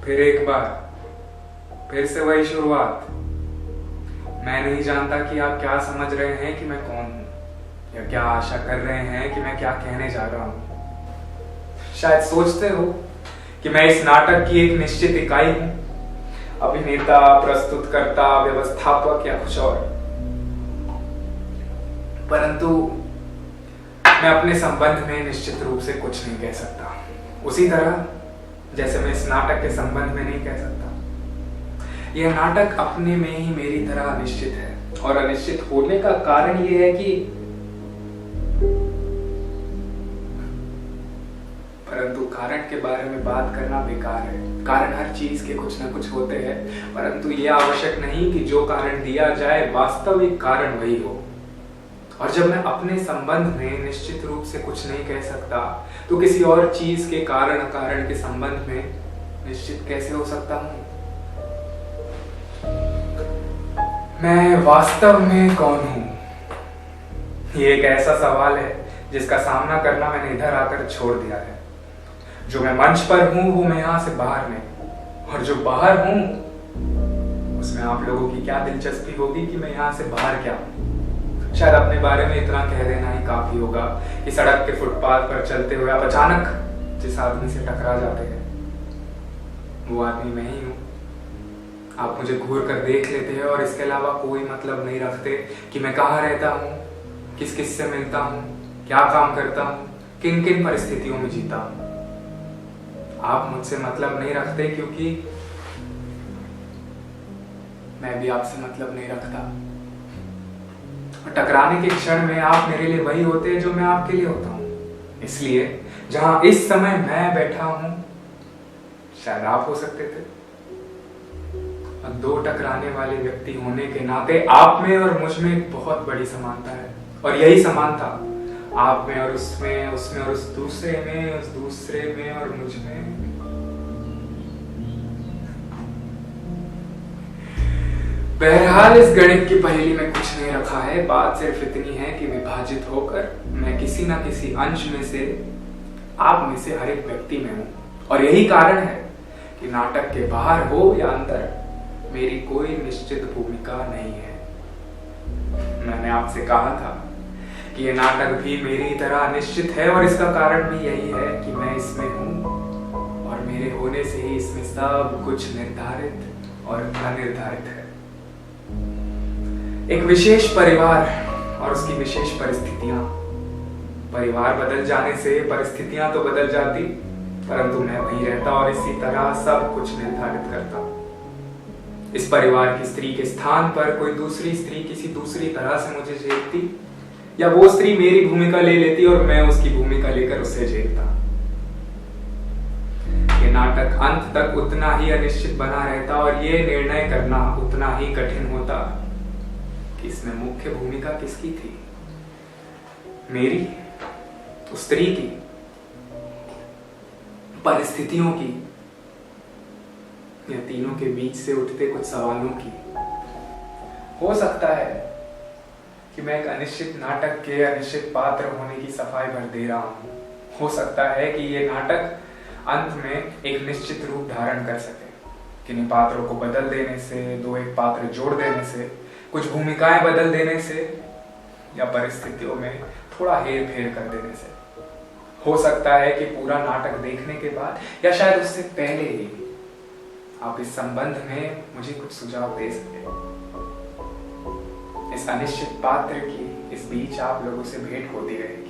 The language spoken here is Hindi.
फिर एक बार, फिर से वही शुरुआत। मैं नहीं जानता कि आप क्या समझ रहे हैं कि मैं कौन हूं, या क्या आशा कर रहे हैं कि मैं क्या कहने जा रहा हूं। शायद सोचते हो कि मैं इस नाटक की एक निश्चित इकाई हूं, अभिनेता, प्रस्तुतकर्ता, व्यवस्थापक या कुछ और। परंतु मैं अपने संबंध में निश्चित रूप से कुछ नहीं कह सकता, उसी तरह जैसे मैं इस नाटक के संबंध में नहीं कह सकता। यह नाटक अपने में ही मेरी तरह अनिश्चित है, और अनिश्चित होने का कारण यह है कि परंतु कारण के बारे में बात करना बेकार है। कारण हर चीज के कुछ न कुछ होते हैं, परंतु यह आवश्यक नहीं कि जो कारण दिया जाए वास्तविक कारण वही हो। और जब मैं अपने संबंध में निश्चित रूप से कुछ नहीं कह सकता, तो किसी और चीज के कारण अकारण के संबंध में निश्चित कैसे हो सकता हूं? मैं वास्तव में कौन हूं? ये एक ऐसा सवाल है जिसका सामना करना मैंने इधर आकर छोड़ दिया है। जो मैं मंच पर हूं वो मैं यहां से बाहर नहीं, और जो बाहर हूं उसमें आप लोगों की क्या दिलचस्पी होगी कि मैं यहां से बाहर क्या हूं। शायद अपने बारे में इतना कह देना ही काफी होगा कि सड़क के फुटपाथ पर चलते हुए आप अचानक जिस आदमी से टकरा जाते हैं, वो आदमी मैं ही हूं। आप मुझे घूर कर देख लेते हैं और इसके अलावा कोई मतलब नहीं रखते कि मैं कहाँ रहता हूँ, किस किस से मिलता हूँ, क्या काम करता हूँ, किन किन परिस्थितियों में जीता हूँ। आप मुझसे मतलब नहीं रखते क्योंकि मैं भी आपसे मतलब नहीं रखता। टकराने के क्षण में आप मेरे लिए वही होते हैं जो मैं आपके लिए होता हूं। इसलिए जहां इस समय मैं बैठा हूं, शायद आप हो सकते थे। और दो टकराने वाले व्यक्ति होने के नाते आप में और मुझ में एक बहुत बड़ी समानता है, और यही समानता आप में और उसमें, उसमें और उस दूसरे में, उस दूसरे में और मुझ में। बहरहाल इस गणित की पहेली में कुछ नहीं रखा है। बात सिर्फ इतनी है कि विभाजित होकर मैं किसी न किसी अंश में से, आप में से हर एक व्यक्ति में हूं। और यही कारण है कि नाटक के बाहर हो या अंदर मेरी कोई निश्चित भूमिका नहीं है। मैंने आपसे कहा था कि यह नाटक भी मेरी तरह अनिश्चित है, और इसका कारण भी यही है कि मैं इसमें हूं, और मेरे होने से ही इसमें सब कुछ निर्धारित और अनिर्धारित है। एक विशेष परिवार और उसकी विशेष परिस्थितियां। परिवार बदल जाने से परिस्थितियां तो बदल जाती, परंतु मैं वहीं रहता और इसी तरह सब कुछ निर्धारित करता। इस परिवार की स्त्री के स्थान पर कोई दूसरी स्त्री किसी दूसरी तरह से मुझे झेलती, या वो स्त्री मेरी भूमिका ले लेती और मैं उसकी भूमिका लेकर उसे झेलता। ये नाटक अंत तक उतना ही अनिश्चित बना रहता, और ये निर्णय करना उतना ही कठिन होता कि इसमें मुख्य भूमिका किसकी थी, मेरी, उस स्त्री की, परिस्थितियों की, या तीनों के बीच से उठते कुछ सवालों की। हो सकता है कि मैं एक अनिश्चित नाटक के अनिश्चित पात्र होने की सफाई भर दे रहा हूं। हो सकता है कि ये नाटक अंत में एक निश्चित रूप धारण कर सके, किन्हीं पात्रों को बदल देने से, दो एक पात्र जोड़ देने से, कुछ भूमिकाएं बदल देने से, या परिस्थितियों में थोड़ा हेर फेर कर देने से। हो सकता है कि पूरा नाटक देखने के बाद, या शायद उससे पहले ही, आप इस संबंध में मुझे कुछ सुझाव दे सके। इस अनिश्चित पात्र की इस बीच आप लोगों से भेंट होती रहेगी।